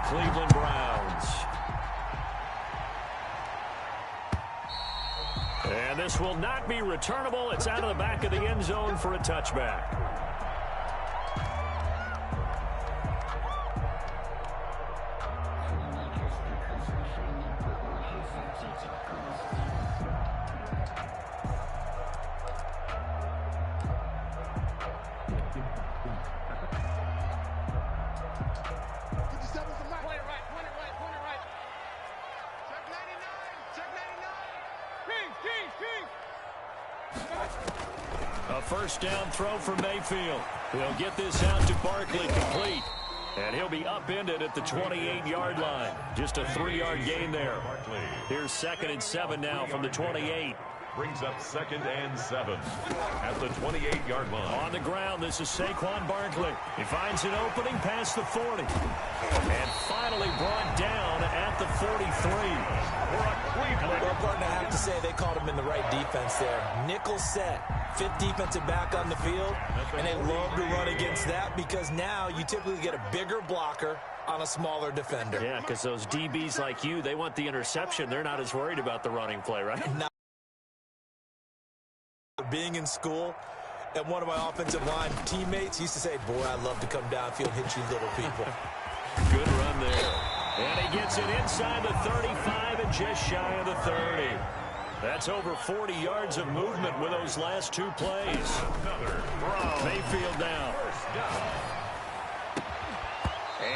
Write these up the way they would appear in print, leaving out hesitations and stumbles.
Cleveland Browns. And this will not be returnable. It's out of the back of the end zone for a touchback. A first down throw for Mayfield. He'll get this out to Barkley, complete. And he'll be upended at the 28-yard line. Just a 3-yard gain there. Here's 2nd and 7 now from the 28. Brings up 2nd and 7 at the 28-yard line. On the ground, this is Saquon Barkley. He finds an opening past the 40. And finally brought down at the 43. Well, partner, I have to say they called him in the right defense there. Nickel set. 5th defensive back on the field. And they love to run against that because now you typically get a bigger blocker on a smaller defender. Yeah, because those DBs like you, they want the interception. They're not as worried about the running play, right? Being in school, and one of my offensive line teammates used to say, boy, I'd love to come downfield and hit you little people. Good run there. And he gets it inside the 35 and just shy of the 30. That's over 40 yards of movement with those last 2 plays. Mayfield down.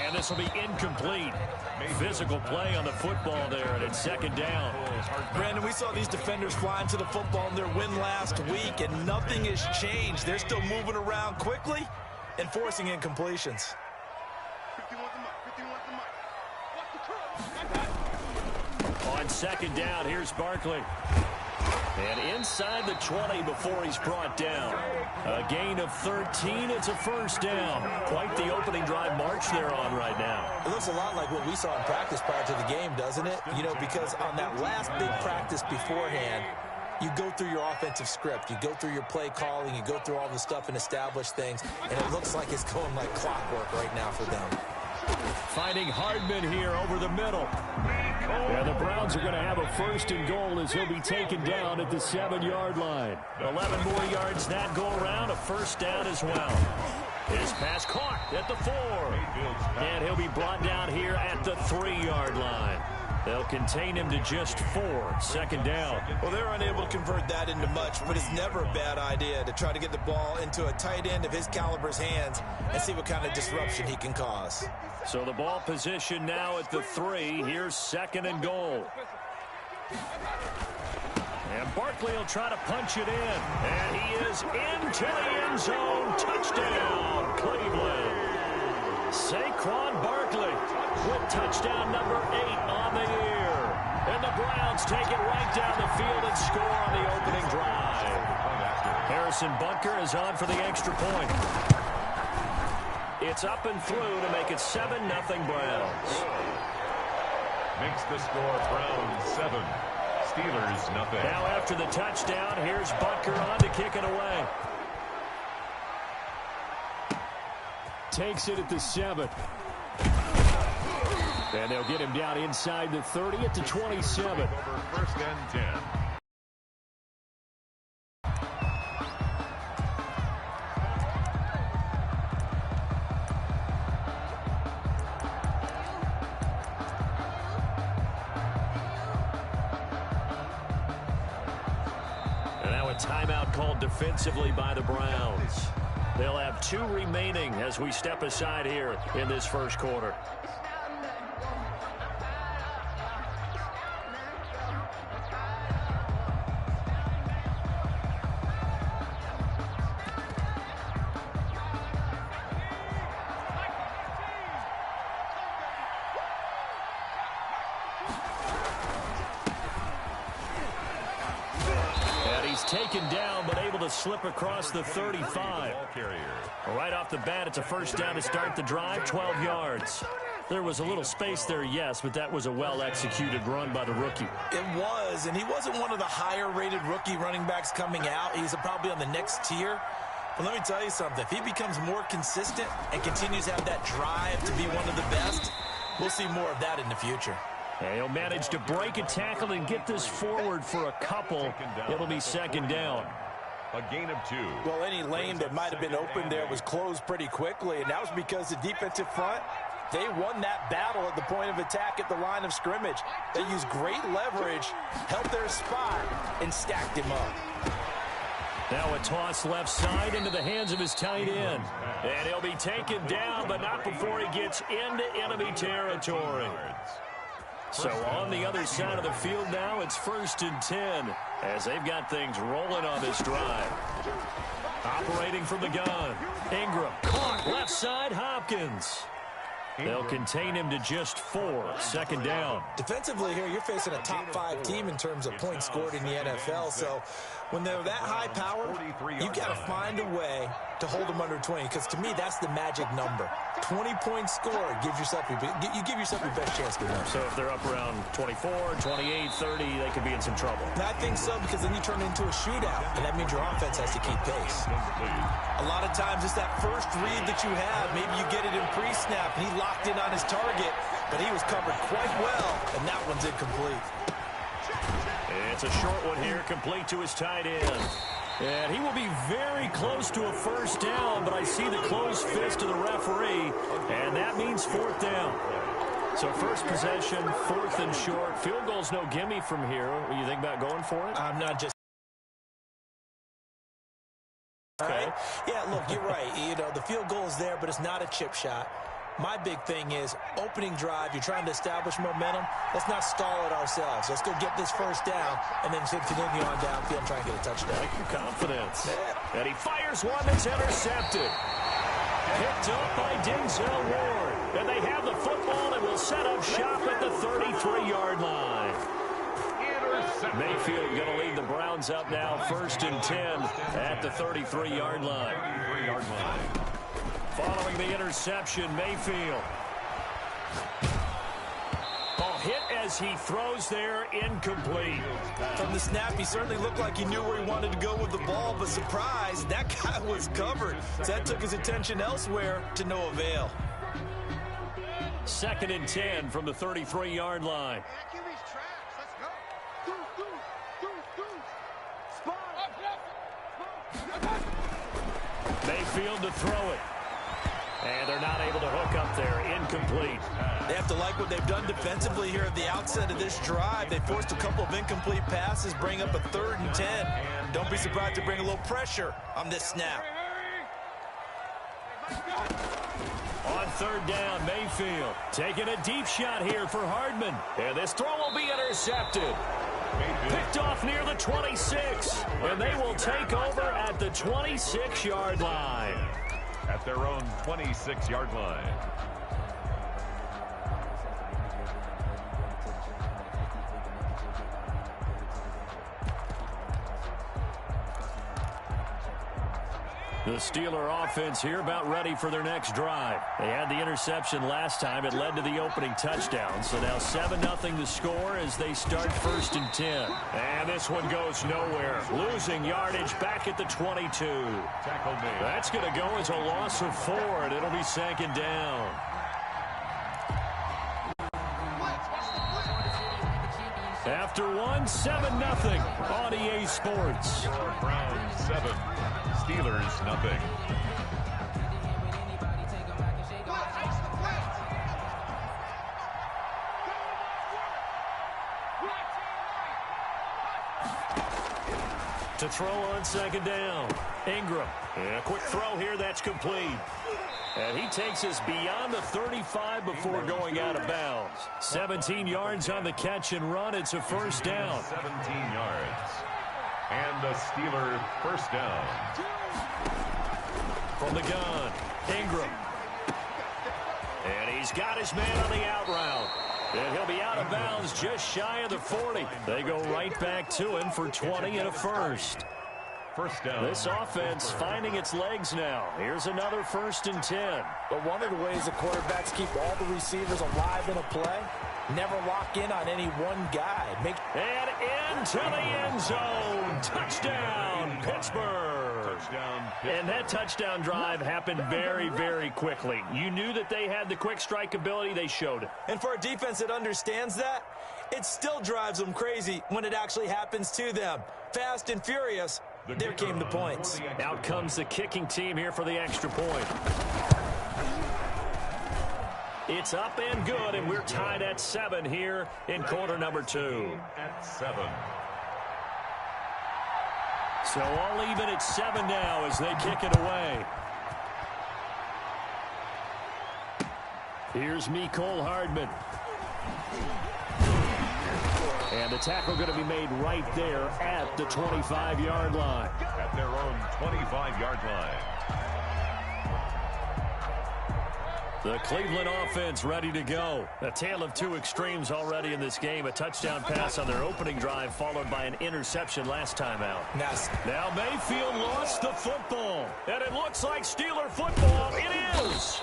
And this will be incomplete. Physical play on the football there, and it's 2nd down. Brandon, we saw these defenders flying to the football in their win last week, and nothing has changed. They're still moving around quickly and forcing incompletions. On 2nd down, here's Barkley. And inside the 20 before he's brought down. A gain of 13. It's a first down. Quite the opening drive march they're on right now. It looks a lot like what we saw in practice prior to the game, doesn't it? You know, because on that last big practice beforehand, you go through your offensive script. You go through your play calling. You go through all the stuff and establish things. And it looks like it's going like clockwork right now for them. Finding Hardman here over the middle. And the Browns are going to have a 1st and goal as he'll be taken down at the 7-yard line. 11 more yards that go around, a first down as well. His pass caught at the 4. And he'll be brought down here at the 3-yard line. They'll contain him to just 4. 2nd down. Well, they're unable to convert that into much, but it's never a bad idea to try to get the ball into a tight end of his caliber's hands and see what kind of disruption he can cause. So the ball position now at the 3. Here's 2nd and goal. And Barkley will try to punch it in. And he is into the end zone. Touchdown, Cleveland. Saquon Barkley with touchdown number 8 on the year. And the Browns take it right down the field and score on the opening drive. Harrison Butker is on for the extra point. It's up and through to make it 7-0 Browns. Makes the score Browns 7, Steelers nothing. Now after the touchdown, here's Butker on to kick it away. Takes it at the 7. And they'll get him down inside the 30 at the 27. Over 1st and 10. And now a timeout called defensively by the Browns. They'll have 2 remaining as we step aside here in this first quarter. Taken down, but able to slip across the 35. Right off the bat, it's a first down to start the drive, 12 yards. There was a little space there, yes, but that was a well-executed run by the rookie. It was, and he wasn't one of the higher-rated rookie running backs coming out. He's probably on the next tier. But let me tell you something. If he becomes more consistent and continues to have that drive to be one of the best, we'll We'll see more of that in the future. And he'll manage to break a tackle and get this forward for a couple. It'll be second down. A gain of 2. Well, any lane that might have been open there was closed pretty quickly, and that was because the defensive front, they won that battle at the point of attack at the line of scrimmage. They used great leverage, held their spot, and stacked him up. Now a toss left side into the hands of his tight end. And he'll be taken down, but not before he gets into enemy territory. So on the other side of the field now, it's 1st and 10 as they've got things rolling on this drive. Operating from the gun. Ingram caught left side, Hopkins. They'll contain him to just 4. Second down. Defensively here, you're facing a top 5 team in terms of points scored in the NFL. So when they're that high powered, you got to find a way to hold them under 20. Because to me, that's the magic number. 20-point score gives yourself you give yourself your best chance to win. So if they're up around 24, 28, 30, they could be in some trouble. I think so, because then you turn into a shootout, and that means your offense has to keep pace. A lot of times it's that first read that you have. Maybe you get it in pre-snap, and he locked in on his target, but he was covered quite well, and that one's incomplete. It's a short one here, complete to his tight end. And he will be very close to a first down, but I see the closed fist of the referee, and that means 4th down. So first possession, 4th and short. Field goal's no gimme from here. What do you think about going for it? I'm not just... Okay. Yeah, look, you're right. You know, the field goal is there, but it's not a chip shot. My big thing is opening drive. You're trying to establish momentum. Let's not stall it ourselves. Let's go get this first down and then continue on downfield and try and get a touchdown. Like your confidence. Yeah. And he fires one that's intercepted. Picked up by Denzel Ward. And they have the football and will set up shop at the 33-yard line. Mayfield going to lead the Browns up now, 1st and 10 at the 33-yard line. Following the interception, Mayfield. Ball hit as he throws there, incomplete. From the snap, he certainly looked like he knew where he wanted to go with the ball, but surprise, that guy was covered. So that took his attention elsewhere to no avail. 2nd and 10 from the 33-yard line. Mayfield to throw it. And they're not able to hook up there. Incomplete. They have to like what they've done defensively here at the outset of this drive. They forced a couple of incomplete passes, bring up a 3rd and 10. Don't be surprised to bring a little pressure on this snap. On 3rd down, Mayfield taking a deep shot here for Hardman. And this throw will be intercepted. Picked off near the 26. And they will take over at the 26-yard line. At their own 26-yard line. The Steeler offense here about ready for their next drive. They had the interception last time. It led to the opening touchdown. So now 7-0 the score as they start 1st and 10. And this one goes nowhere. Losing yardage back at the 22. Tackle made. That's going to go as a loss of 4, and it'll be 2nd down. After one, 7-0 on EA Sports. Browns 7, Steelers nothing. To throw on 2nd down. Ingram. And a quick throw here, that's complete. And he takes us beyond the 35 before going out of bounds. 17 yards on the catch and run. It's a 1st down. 17 yards. And the Steeler 1st down. From the gun, Ingram. And he's got his man on the out route. And he'll be out of bounds just shy of the 40. They go right back to him for 20 and a 1st. 1st down. This offense finding its legs now. Here's another 1st and 10. But one of the ways the quarterbacks keep all the receivers alive in a play, never lock in on any one guy. And into the end zone. Touchdown, Pittsburgh. And that touchdown drive happened very, very quickly. You knew that they had the quick strike ability. They showed it. And for a defense that understands that, it still drives them crazy when it actually happens to them. Fast and furious, there came the points. Out comes the kicking team here for the extra point. It's up and good, and we're tied at 7 here in quarter number 2. At 7. So all even at 7 now as they kick it away. Here's Mecole Hardman. And the tackle going to be made right there at the 25-yard line. At their own 25-yard line. The Cleveland offense ready to go. A tale of two extremes already in this game. A touchdown pass on their opening drive followed by an interception last time out. Nice. Now Mayfield lost the football. And it looks like Steeler football. It is.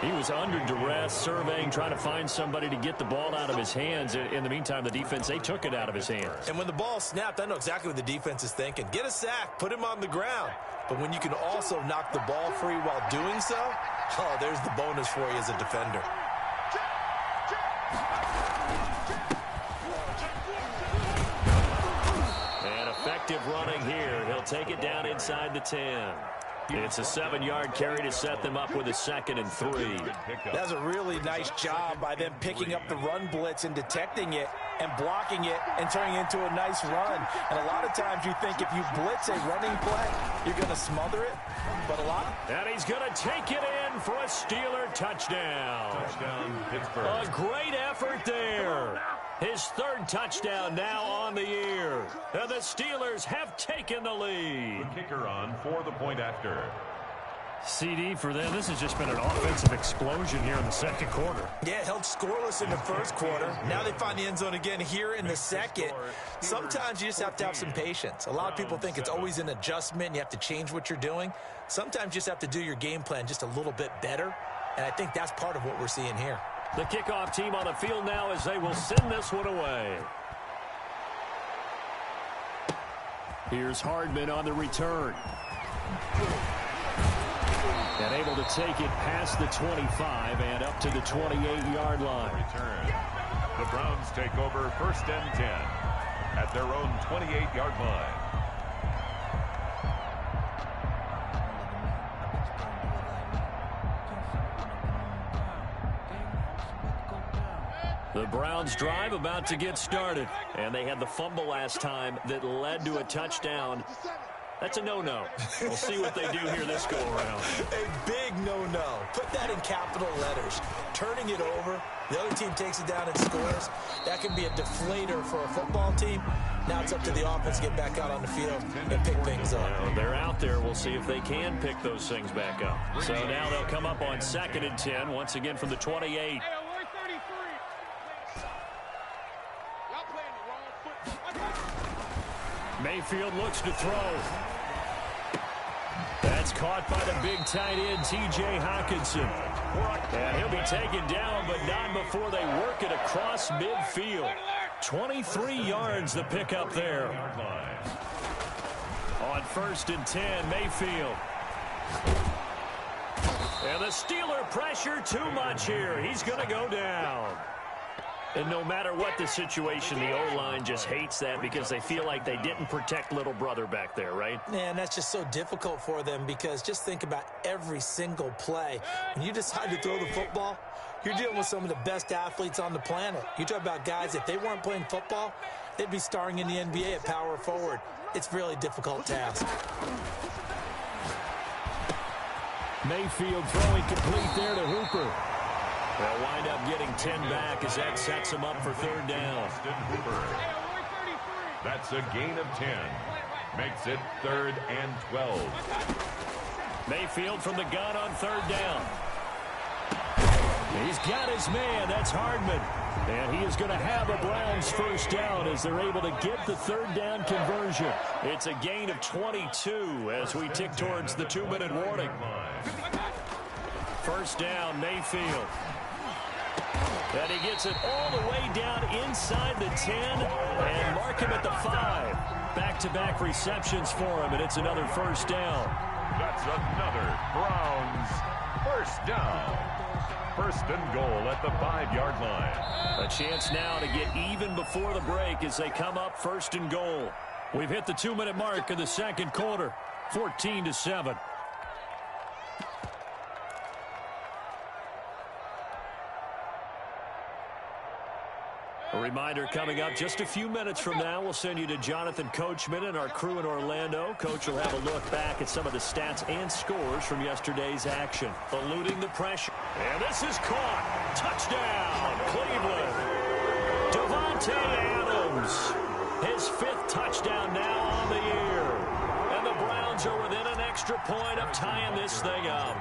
He was under duress, surveying, trying to find somebody to get the ball out of his hands. In the meantime, the defense, they took it out of his hands. And when the ball snapped, I know exactly what the defense is thinking. Get a sack, put him on the ground. But when you can also knock the ball free while doing so, oh, there's the bonus for you as a defender. And effective running here. He'll take it down inside the 10. It's a 7-yard carry to set them up with a 2nd and 3. That's a really nice job by them picking up the run blitz and detecting it and blocking it and turning it into a nice run. And a lot of times you think if you blitz a running play, you're going to smother it. But a lot. And he's going to take it in for a Steeler touchdown. Touchdown, Pittsburgh. A great effort there. His 3rd touchdown now on the year. And the Steelers have taken the lead. The kicker on for the point after. CD for them. This has just been an offensive explosion here in the 2nd quarter. Yeah, held scoreless in the 1st quarter. Now they find the end zone again here in the 2nd. Sometimes you just have to have some patience. A lot of people think it's always an adjustment. You have to change what you're doing. Sometimes you just have to do your game plan just a little bit better. And I think that's part of what we're seeing here. The kickoff team on the field now as they will send this one away. Here's Hardman on the return. And able to take it past the 25 and up to the 28-yard line. Return. The Browns take over 1st and 10 at their own 28-yard line. The Browns drive about to get started. And they had the fumble last time that led to a touchdown. That's a no-no. We'll see what they do here this go-around. A big no-no. Put that in capital letters. Turning it over, the other team takes it down and scores. That can be a deflator for a football team. Now it's up to the offense to get back out on the field and pick things up. Well, they're out there. We'll see if they can pick those things back up. So now they'll come up on 2nd and 10, once again from the 28. Mayfield looks to throw. That's caught by the big tight end, T.J. Hockenson. And he'll be taken down, but not before they work it across midfield. 23 yards the pickup there. On 1st and 10, Mayfield. And the Steeler pressure too much here. He's going to go down. And no matter what the situation, the O-line just hates that because they feel like they didn't protect little brother back there, right? Man, that's just so difficult for them because just think about every single play. When you decide to throw the football, you're dealing with some of the best athletes on the planet. You talk about guys, if they weren't playing football, they'd be starring in the NBA at power forward. It's a really difficult task. Mayfield throwing complete there to Hooper. They'll wind up getting 10 back as that sets them up for 3rd down. That's a gain of 10. Makes it 3rd and 12. Mayfield from the gun on 3rd down. He's got his man. That's Hardman. And he is going to have a Browns 1st down as they're able to get the 3rd down conversion. It's a gain of 22 as we tick towards the 2-minute warning. 1st down, Mayfield. And he gets it all the way down inside the 10 and mark him at the 5. back-to-back receptions for him, and it's another first down. That's another Browns first down. First and goal at the 5-yard line. A chance now to get even before the break as they come up first and goal. We've hit the 2-minute mark in the second quarter, 14-7. A reminder coming up just a few minutes from now, we'll send you to Jonathan Coachman and our crew in Orlando. Coach will have a look back at some of the stats and scores from yesterday's action. Eluding the pressure. And this is caught. Touchdown, Cleveland. Devontae Adams, his 5th touchdown now on the year. And the Browns are within an extra point of tying this thing up.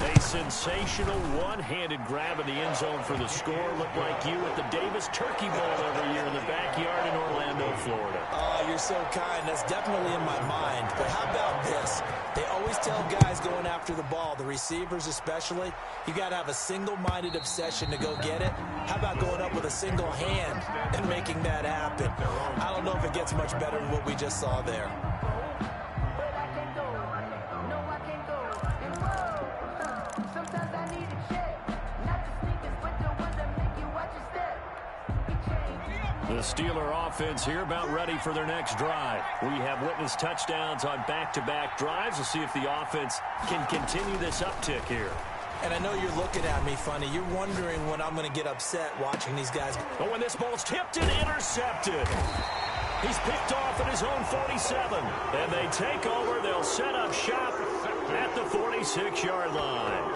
A sensational one-handed grab in the end zone for the score. Looked like you at the Davis Turkey Bowl every year in the backyard in Orlando, Florida. Oh, you're so kind. That's definitely in my mind. But how about this? They always tell guys going after the ball, the receivers especially, you got to have a single-minded obsession to go get it. How about going up with a single hand and making that happen? I don't know if it gets much better than what we just saw there. The Steeler offense here about ready for their next drive. We have witnessed touchdowns on back-to-back drives. We'll see if the offense can continue this uptick here. And I know you're looking at me funny. You're wondering when I'm going to get upset watching these guys. But when this ball's tipped and intercepted, he's picked off at his own 47. And they take over. They'll set up shop at the 46-yard line.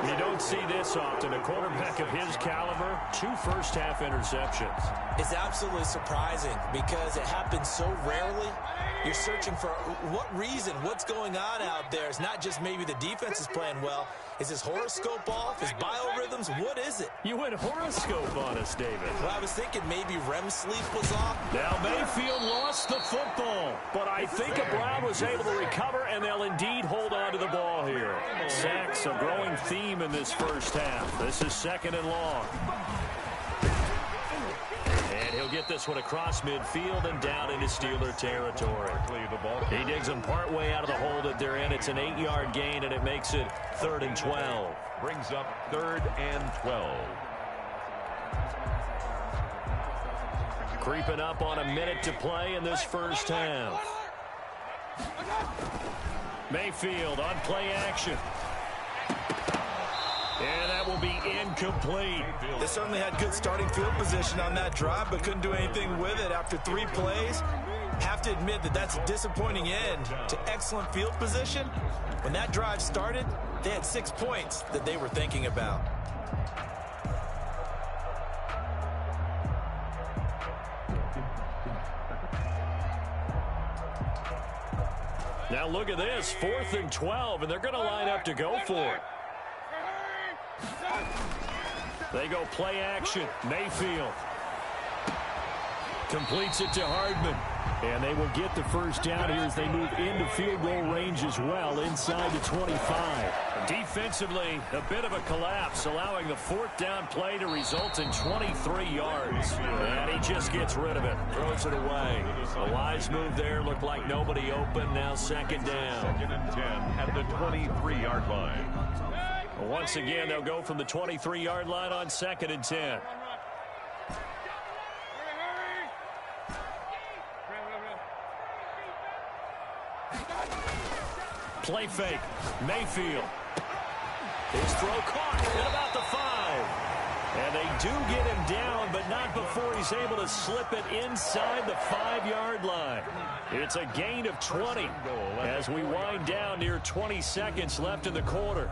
You don't see this often. A quarterback of his caliber, 2 first-half interceptions. It's absolutely surprising because it happens so rarely. You're searching for what reason, what's going on out there. It's not just maybe the defense is playing well. Is his horoscope off? His biorhythms? What is it? You went horoscope on us, David. Well, I was thinking maybe REM sleep was off. Now Mayfield lost the football, but I think a Brown was able to recover, and they'll indeed hold on to the ball here. Sacks, a growing theme in this first half. This is 2nd and long. And he'll get this one across midfield and down into Steeler territory. He digs them partway out of the hole that they're in. It's an 8-yard gain, and it makes it 3rd and 12. Brings up 3rd and 12. Creeping up on a minute to play in this first half. Mayfield on play action. And that will be incomplete. They certainly had good starting field position on that drive, but couldn't do anything with it after 3 plays. Have to admit that that's a disappointing end to excellent field position. When that drive started, they had 6 points that they were thinking about. Now look at this, 4th and 12, and they're going to line up to go for it. They go play action. Mayfield completes it to Hardman. And they will get the first down here as they move into field goal range as well, inside the 25. Defensively, a bit of a collapse, allowing the 4th down play to result in 23 yards. And he just gets rid of it, throws it away. A wise move there, looked like nobody open, now 2nd down. 2nd and 10 at the 23-yard line. Once again, they'll go from the 23-yard line on 2nd and 10. Play fake. Mayfield. His throw caught at about the 5. And they do get him down, but not before he's able to slip it inside the 5-yard line. It's a gain of 20 as we wind down near 20 seconds left in the quarter.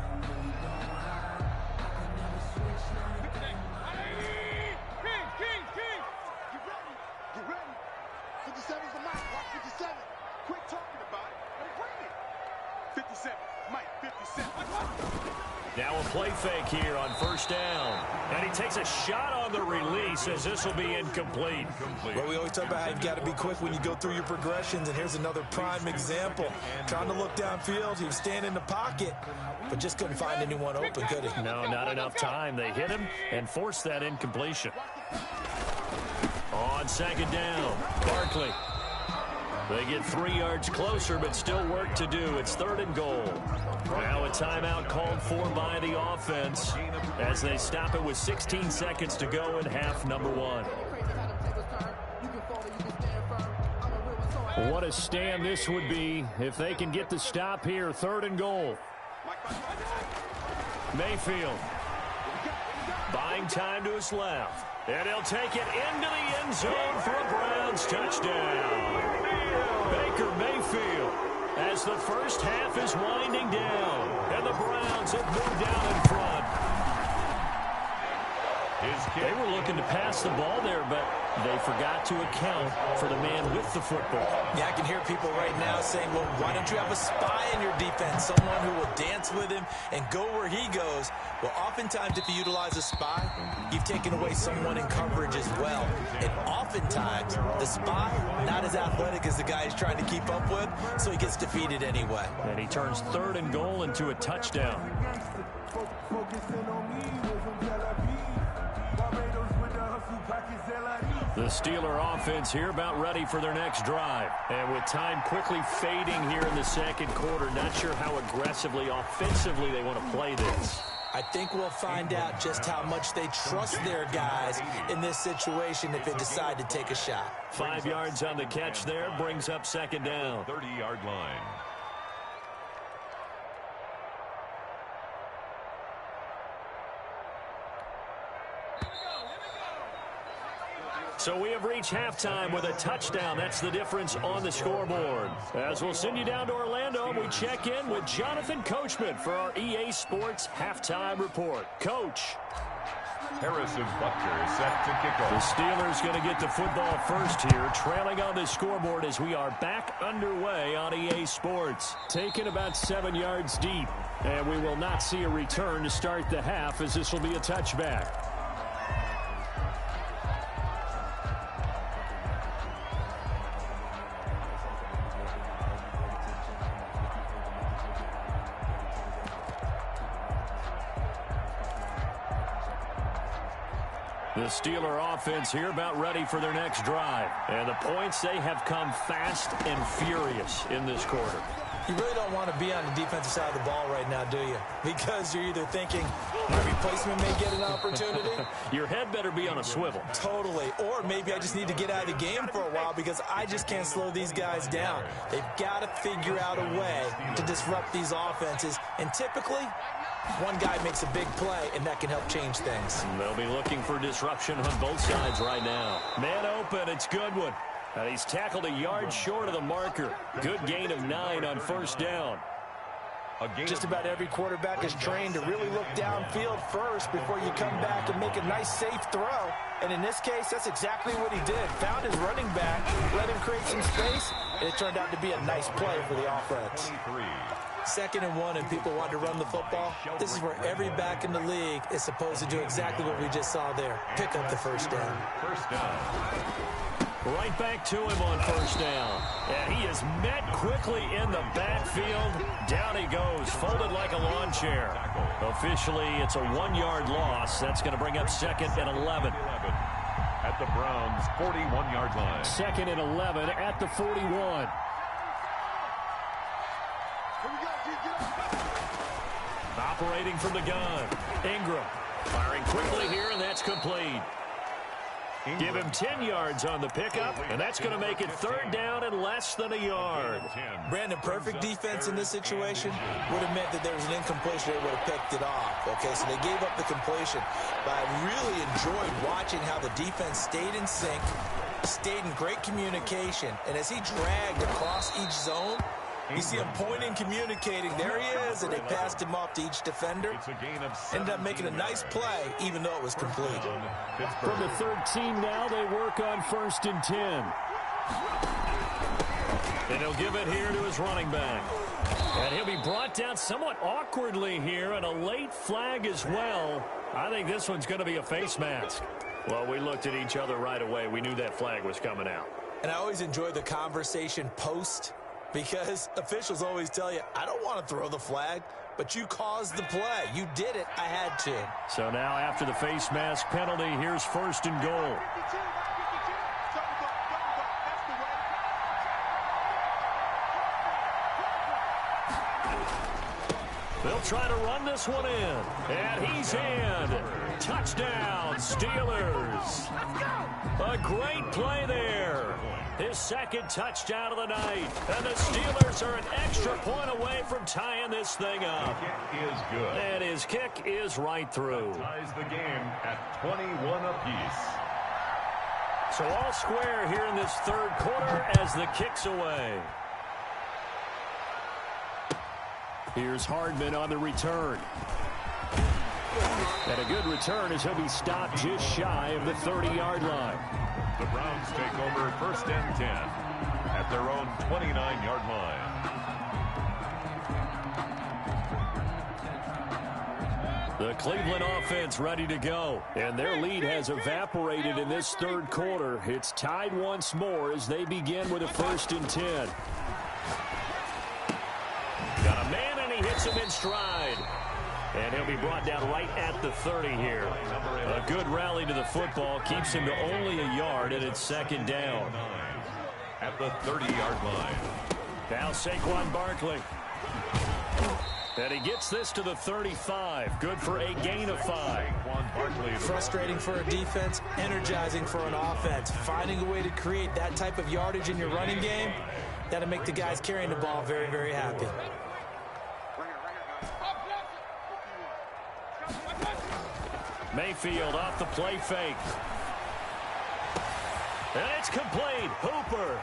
Now a play fake here on 1st down. And he takes a shot on the release as this will be incomplete. Well, we always talk about how you've got to be quick when you go through your progressions, and here's another prime example. Trying to look downfield, he was standing in the pocket, but just couldn't find anyone open, could he? No, not enough time. They hit him and forced that incompletion. On 2nd down, Barkley They get 3 yards closer, but still work to do. It's 3rd and goal. Now a timeout called for by the offense as they stop it with 16 seconds to go in half number 1. What a stand this would be if they can get the stop here. 3rd and goal. Mayfield buying time to his left. And he'll take it into the end zone for a Browns touchdown. Baker Mayfield as the first half is winding down. And the Browns have moved down in front. They were looking to pass the ball there, but they forgot to account for the man with the football. Yeah, I can hear people right now saying, well, why don't you have a spy in your defense, someone who will dance with him and go where he goes? Well, oftentimes if you utilize a spy, you've taken away someone in coverage as well. And oftentimes, the spy, not as athletic as the guy he's trying to keep up with, so he gets defeated anyway. And he turns 3rd and goal into a touchdown. The Steeler offense here about ready for their next drive. And with time quickly fading here in the second quarter, not sure how aggressively, offensively they want to play this. I think we'll find out just how much they trust their guys in this situation if they decide to take a shot. 5 yards on the catch there, brings up 2nd down. 30-yard line. So we have reached halftime with a touchdown. That's the difference on the scoreboard. As we'll send you down to Orlando, we check in with Jonathan Coachman for our EA Sports Halftime Report. Coach. Harrison Butker set to kick off. The Steelers going to get the football first here, trailing on the scoreboard as we are back underway on EA Sports. Taken about 7 yards deep, and we will not see a return to start the half as this will be a touchback. The Steeler offense here about ready for their next drive. And the points, they have come fast and furious in this quarter. You really don't want to be on the defensive side of the ball right now, do you? Because you're either thinking, my replacement may get an opportunity. Your head better be on a swivel. Totally. Or maybe I just need to get out of the game for a while because I just can't slow these guys down. They've got to figure out a way to disrupt these offenses. And typically, one guy makes a big play, and that can help change things. They'll be looking for disruption on both sides right now. Man open, it's Goodwin. And he's tackled a yard short of the marker. Good gain of 9 on 1st down. Just about every quarterback is trained to really look downfield first before you come back and make a nice, safe throw. And in this case, that's exactly what he did. Found his running back, let him create some space, and it turned out to be a nice play for the offense. 2nd and 1, and people want to run the football. This is where every back in the league is supposed to do exactly what we just saw there. Pick up the 1st down. 1st down. Right back to him on 1st down. And he is met quickly in the backfield. Down he goes, folded like a lawn chair. Officially, it's a 1-yard loss. That's going to bring up 2nd and 11. At the Browns' 41-yard line. 2nd and 11 at the 41. Operating from the gun. Ingram firing quickly here, and that's complete. Give him 10 yards on the pickup, and that's going to make it 3rd down and less than a yard. Brandon, perfect defense in this situation would have meant that there was an incompletion. They would have picked it off. Okay, so they gave up the completion. But I really enjoyed watching how the defense stayed in sync, stayed in great communication, and as he dragged across each zone, you see him pointing, communicating. There he is, and they passed him off to each defender. Ended up making a nice play, even though it was complete. From the 13 now, they work on 1st and 10. And he'll give it here to his running back. And he'll be brought down somewhat awkwardly here, and a late flag as well. I think this one's going to be a face mask. Well, we looked at each other right away. We knew that flag was coming out. And I always enjoy the conversation post, because officials always tell you, I don't want to throw the flag, but you caused the play. You did it. I had to. So now after the face mask penalty, here's 1st and goal. They'll try to run this one in. And he's in. Touchdown, Steelers. A great play there. His second touchdown of the night. And the Steelers are an extra point away from tying this thing up. Kick is good. And his kick is right through. Ties the game at 21 apiece. So all square here in this third quarter as the kick's away. Here's Hardman on the return. And a good return as he'll be stopped just shy of the 30-yard line. The Browns take over first and 10 at their own 29-yard line. The Cleveland offense ready to go. And their lead has evaporated in this third quarter. It's tied once more as they begin with a first and 10. Got a man, and he hits him in stride. And he'll be brought down right at the 30 here. A good rally to the football keeps him to only a yard, and it's second down. At the 30-yard line. Now Saquon Barkley. And he gets this to the 35. Good for a gain of 5. Frustrating for a defense, energizing for an offense. Finding a way to create that type of yardage in your running game, that'll make the guys carrying the ball very, very happy. Mayfield off the play fake. And it's complete. Hooper.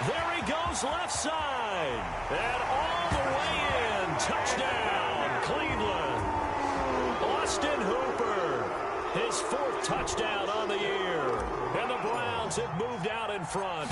There he goes left side. And all the way in. Touchdown, Cleveland. Austin Hooper. His 4th touchdown on the year. And the Browns have moved out in front.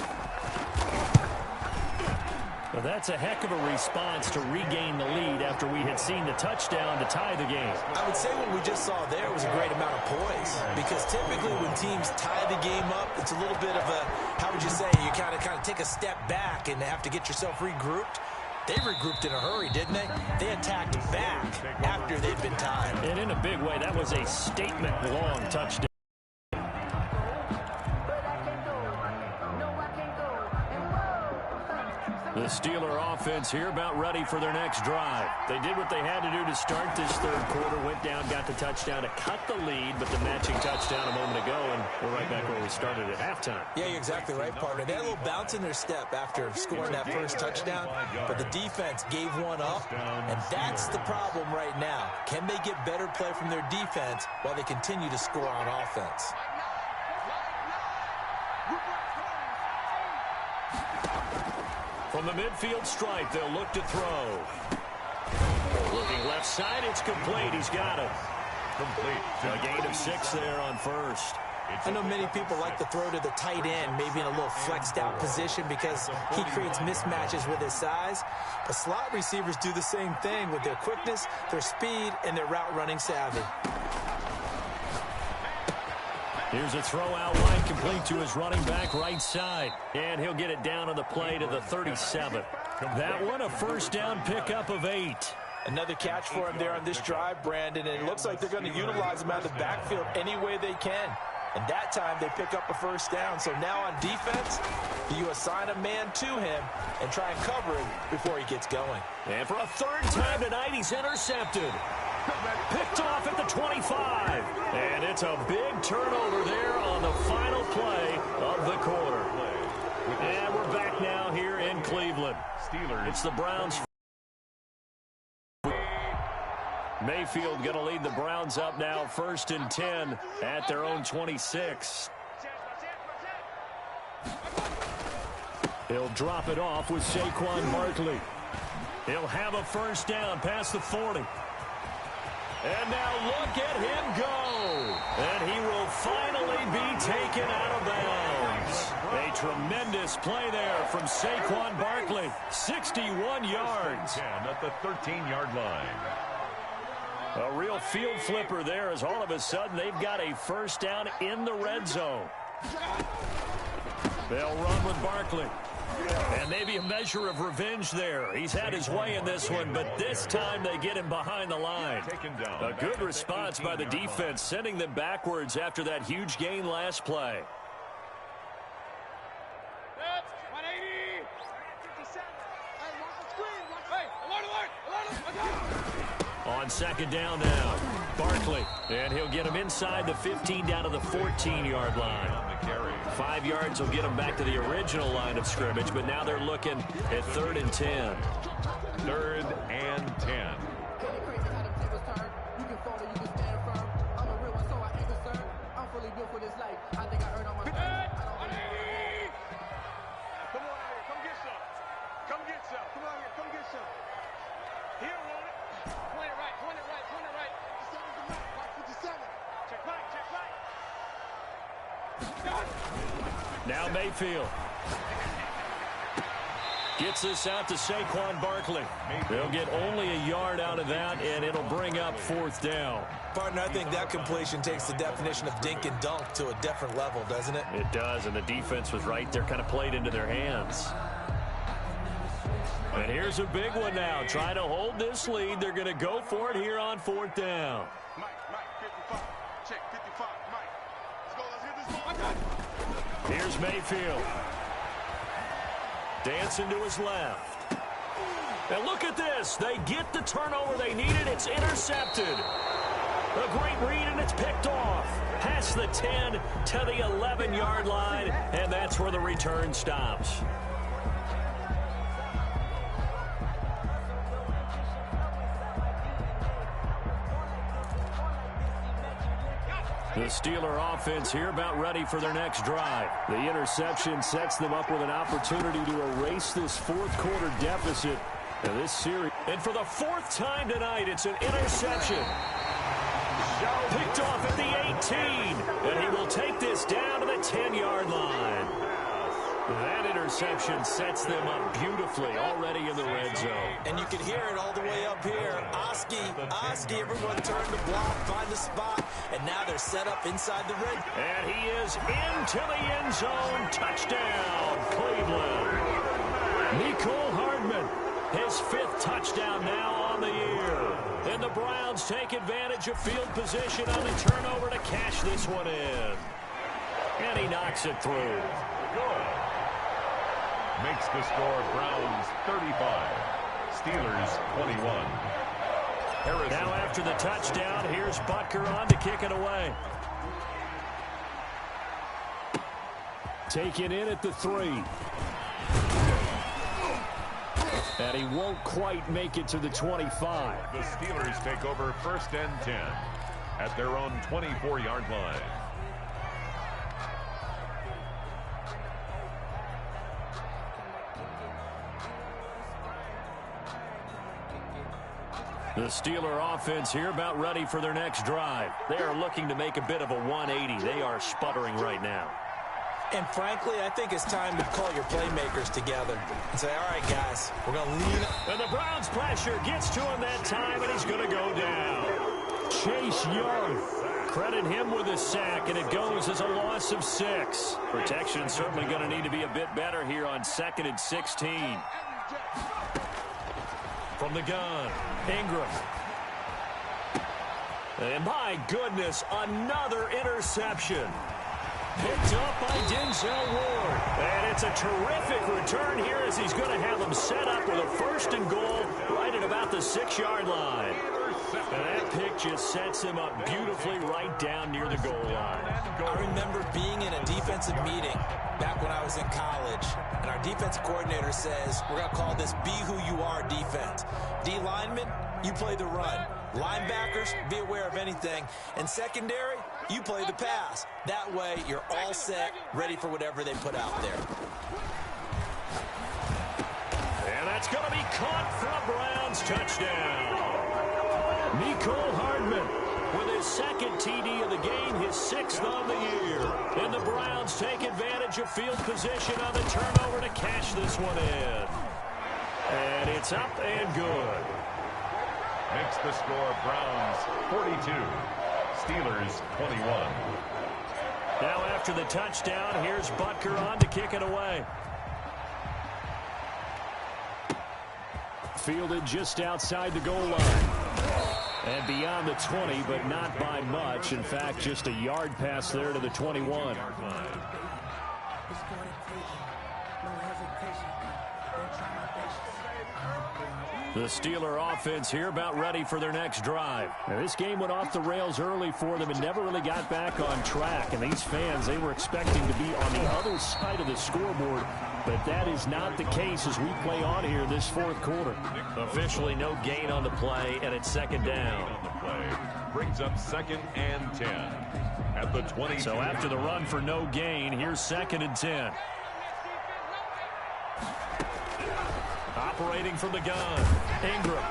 Well, that's a heck of a response to regain the lead after we had seen the touchdown to tie the game. I would say what we just saw there was a great amount of poise, because typically when teams tie the game up, it's a little bit of a, how would you say, you kind of take a step back and have to get yourself regrouped. They regrouped in a hurry, didn't they? They attacked back after they'd been tied. And in a big way, that was a statement-long touchdown. The Steeler offense here about ready for their next drive. They did what they had to do to start this third quarter, went down, got the touchdown to cut the lead, but the matching touchdown a moment ago, and we're right back where we started at halftime. Yeah, you're exactly right, partner. They had a little bounce in their step after scoring that first touchdown, but the defense gave one up, and that's the problem right now. Can they get better play from their defense while they continue to score on offense? From the midfield stripe, they'll look to throw. Looking left side, it's complete. He's got it. Complete. A gain of 6 there on first. I know many people like to throw to the tight end, maybe in a little flexed out position because he creates mismatches with his size. But slot receivers do the same thing with their quickness, their speed, and their route running savvy. Here's a throw out wide, complete to his running back right side. And he'll get it down on the play to the 37. That one, a first down pickup of 8. Another catch for him there on this drive, Brandon, and it looks like they're going to utilize him out of the backfield any way they can. And that time they pick up a first down. So now on defense, you assign a man to him and try and cover him before he gets going. And for a third time tonight, he's intercepted. Picked off at the 25. And it's a big turnover there on the final play of the quarter. And we're back now here in Cleveland. It's the Browns. Mayfield going to lead the Browns up now, first and 10 at their own 26. He'll drop it off with Saquon Barkley. He'll have a first down past the 40. And now look at him go. And he will finally be taken out of bounds. A tremendous play there from Saquon Barkley. 61 yards. At the 13-yard line. A real field flipper there as all of a sudden they've got a first down in the red zone. They'll run with Barkley. And maybe a measure of revenge there. He's had his way in this one, but this time they get him behind the line. A good response by the defense, sending them backwards after that huge gain last play. on second down now. Barkley, and he'll get him inside the 15 down to the 14-yard line. 5 yards will get him back to the original line of scrimmage, but now they're looking at 3rd and 10. 3rd and 10. Now Mayfield gets this out to Saquon Barkley. They'll get only a yard out of that, and it'll bring up 4th down. Partner, I think that completion takes the definition of dink and dunk to a different level, doesn't it? It does, and the defense was right there, kind of played into their hands. And here's a big one now. Trying to hold this lead. They're going to go for it here on 4th down. Mike, 55. Check, 55, Mike. Let's go, Here's Mayfield. Dancing to his left. And look at this. They get the turnover they needed. It's intercepted. A great read, and it's picked off. Past the 10 to the 11-yard line, and that's where the return stops. The Steeler offense here about ready for their next drive. The interception sets them up with an opportunity to erase this 4th quarter deficit in this series. And for the 4th time tonight, it's an interception. Picked off at the 18. And he will take this down to the 10-yard line. That interception sets them up beautifully already in the red zone. And you can hear it all the way up here. Oski, everyone turn the block, find the spot, and now they're set up inside the red. And he is into the end zone. Touchdown, Cleveland. Mecole Hardman, his 5th touchdown now on the year. And the Browns take advantage of field position on the turnover to cash this one in. And he knocks it through. Good. Makes the score Browns 35, Steelers 21. Harrison. Now after the touchdown, here's Butker on to kick it away. Taken in at the 3. And he won't quite make it to the 25. The Steelers take over 1st and 10 at their own 24-yard line. The Steeler offense here about ready for their next drive. They are looking to make a bit of a 180. They are sputtering right now. And frankly, I think it's time to call your playmakers together and say, all right, guys, we're going to lean. And the Browns pressure gets to him that time, and he's going to go down. Chase Young, credit him with a sack, and it goes as a loss of 6. Protection certainly going to need to be a bit better here on 2nd and 16. From the gun, Ingram. And my goodness, another interception. Picked up by Denzel Ward. And it's a terrific return here as he's going to have them set up with a 1st and goal right at about the 6-yard line. And that pick just sets him up beautifully right down near the goal line. I remember being in a defensive meeting back when I was in college, and our defensive coordinator says, we're going to call this be who you are defense. D linemen, you play the run. Linebackers, be aware of anything. And secondary, you play the pass. That way, you're all set, ready for whatever they put out there. And that's going to be caught for a Browns touchdown. Mecole Hardman with his 2nd TD of the game, his 6th on the year. And the Browns take advantage of field position on the turnover to cash this one in. And it's up and good. Makes the score Browns 42, Steelers 21. Now after the touchdown, here's Butker on to kick it away. Fielded just outside the goal line. And beyond the 20, but not by much. In fact, just a yard pass there to the 21. The Steeler offense here about ready for their next drive. Now, this game went off the rails early for them and never really got back on track. And these fans, they were expecting to be on the other side of the scoreboard. But that is not the case as we play on here this fourth quarter. Officially no gain on the play, and it's second down. On the play brings up 2nd and 10 at the 20. So after the run for no gain, here's 2nd and 10. Operating from the gun, Ingram.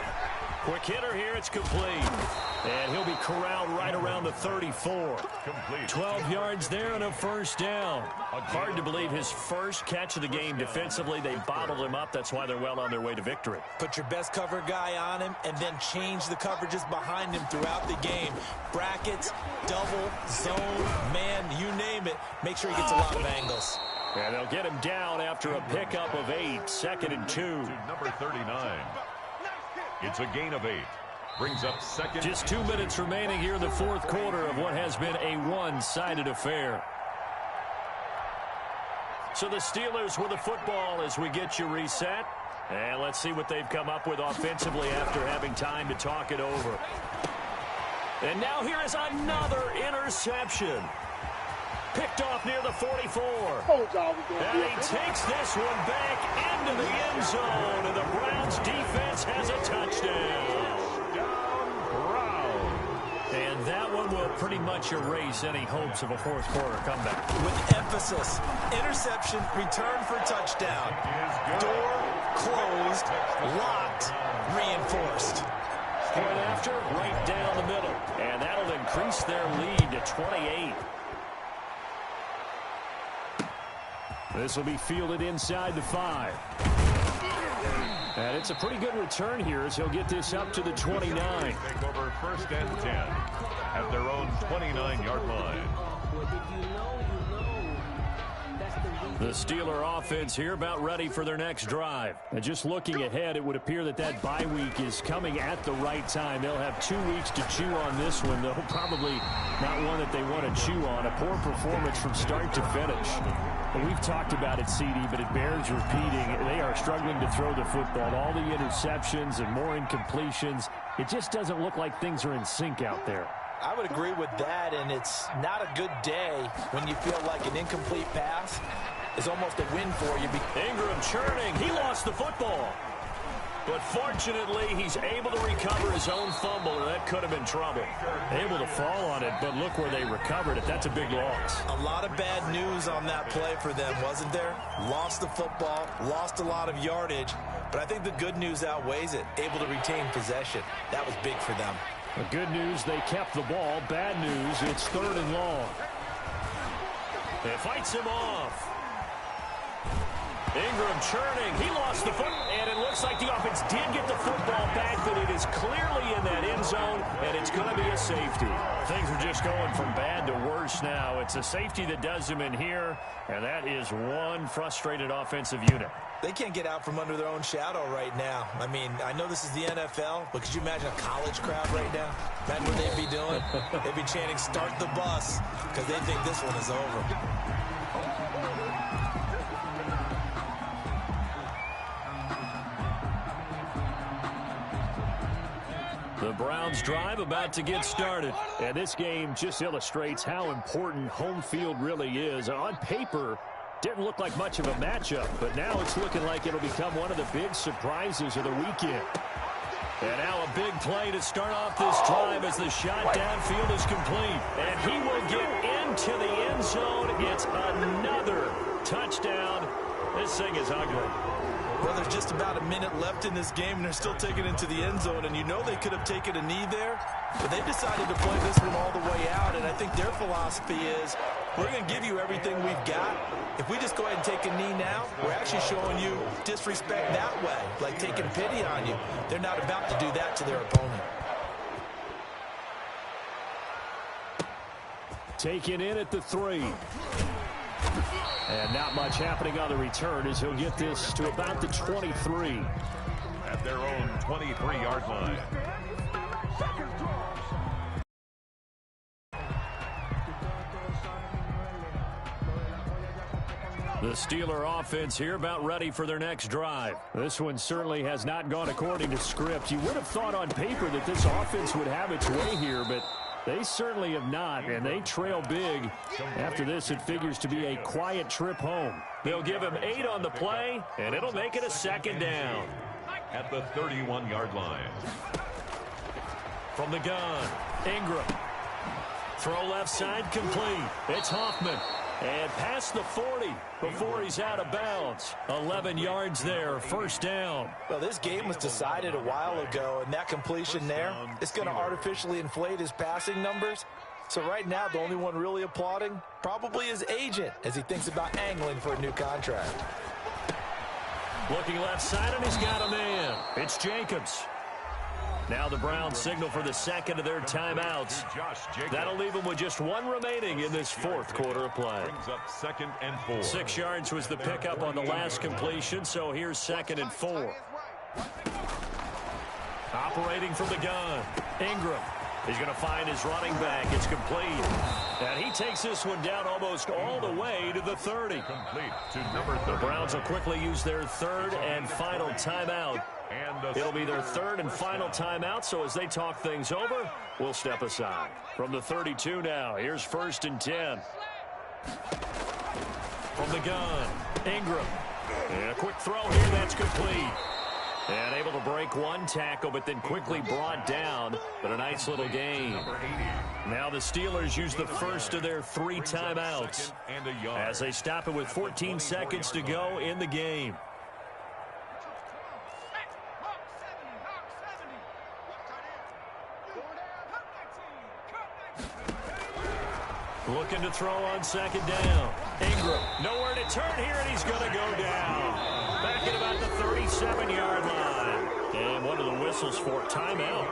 Quick hitter here, it's complete. And he'll be corralled right around the 34. Complete. 12 yards there and a first down. Hard to believe his first catch of the game defensively. They bottled him up. That's why they're well on their way to victory. Put your best cover guy on him and then change the coverages behind him throughout the game. Brackets, double, zone, man, you name it. Make sure he gets a lot of angles. And they'll get him down after a pickup of 8. 2nd and 2. Number 39. It's a gain of 8. Brings up 2nd. Just 2 minutes remaining here in the fourth quarter of what has been a one-sided affair. So the Steelers with the football as we get you reset. And let's see what they've come up with offensively after having time to talk it over. And now here is another interception. Picked off near the 44. And he takes this one back into the end zone. And the Browns defense has a touchdown. And that one will pretty much erase any hopes of a fourth quarter comeback. With emphasis, interception, return for touchdown. Door closed, locked, reinforced. Point after, right down the middle. And that'll increase their lead to 28. This will be fielded inside the 5. And it's a pretty good return here as he'll get this up to the 29. Take over 1st and 10 at their own 29-yard line. The Steeler offense here about ready for their next drive. And just looking ahead, it would appear that that bye week is coming at the right time. They'll have 2 weeks to chew on this one, though probably not one that they want to chew on. A poor performance from start to finish. And we've talked about it, CD, but it bears repeating. They are struggling to throw the football. All the interceptions and more incompletions. It just doesn't look like things are in sync out there. I would agree with that, and it's not a good day when you feel like an incomplete pass is almost a win for you. Ingram churning. He lost the football. But fortunately, he's able to recover his own fumble, or that could have been trouble. Able to fall on it, but look where they recovered it. That's a big loss. A lot of bad news on that play for them, wasn't there? Lost the football, lost a lot of yardage, but I think the good news outweighs it. Able to retain possession. That was big for them. The good news, they kept the ball. Bad news, it's 3rd and long. It fights him off. Ingram churning. He lost the football, and it looks like the offense did get the football back, but it is clearly in that end zone, and it's going to be a safety. Things are just going from bad to worse now. It's a safety that does him in here, and that is one frustrated offensive unit. They can't get out from under their own shadow right now. I mean, I know this is the NFL, but could you imagine a college crowd right now? Imagine what they'd be doing. They'd be chanting, "Start the bus," because they think this one is over. The Browns drive about to get started. And this game just illustrates how important home field really is. On paper, didn't look like much of a matchup, but now it's looking like it'll become one of the big surprises of the weekend. And now a big play to start off this drive as the shot downfield is complete. And he will get into the end zone. It's another touchdown. This thing is ugly. Well, there's just about a minute left in this game, and they're still taking it into the end zone. And you know they could have taken a knee there, but they decided to play this one all the way out. And I think their philosophy is, we're going to give you everything we've got. If we just go ahead and take a knee now, we're actually showing you disrespect that way, like taking pity on you. They're not about to do that to their opponent. Taken in at the 3. And not much happening on the return as he'll get this to about the 23. At their own 23-yard line. The Steeler offense here about ready for their next drive. This one certainly has not gone according to script. You would have thought on paper that this offense would have its way here, but they certainly have not, and they trail big. After this, it figures to be a quiet trip home. They'll give him 8 on the play, and it'll make it a second down. At the 31-yard line. From the gun, Ingram. Throw left side complete. It's Hoffman. And past the 40 before he's out of bounds. 11 yards there, first down. Well, this game was decided a while ago, and that completion there is going to artificially inflate his passing numbers. So right now, the only one really applauding probably his agent as he thinks about angling for a new contract. Looking left side, and he's got a man. It's Jacobs. Now the Browns signal for the second of their timeouts. That'll leave them with just 1 remaining in this fourth quarter of play. Brings up 2nd and 4. 6 yards was the pickup on the last completion, so here's 2nd and 4. Operating from the gun, Ingram. He's going to find his running back. It's complete. And he takes this one down almost all the way to the 30. Complete to number 30. The Browns will quickly use their 3rd and final timeout. It'll be their 3rd and final timeout, so as they talk things over, we'll step aside. From the 32 now, here's 1st and 10. From the gun, Ingram. And a quick throw here, that's complete. And able to break 1 tackle, but then quickly brought down. But a nice little gain. Now the Steelers use the first of their 3 timeouts as they stop it with 14 seconds to go in the game. Looking to throw on 2nd down. Ingram, nowhere to turn here, and he's going to go down. Back at about the 37-yard line. And one of the whistles for timeout.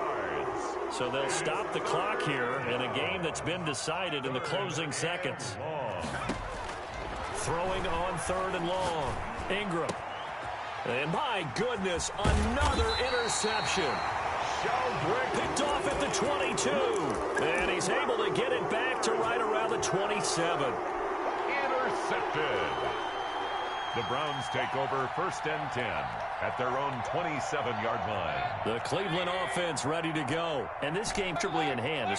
So they'll stop the clock here in a game that's been decided in the closing seconds. Throwing on 3rd and long. Ingram. And my goodness, another interception. Picked off at the 22. And he's able to get it back to right around the 27. Intercepted. The Browns take over 1st and 10 at their own 27-yard line. The Cleveland offense ready to go. And this game triply in hand.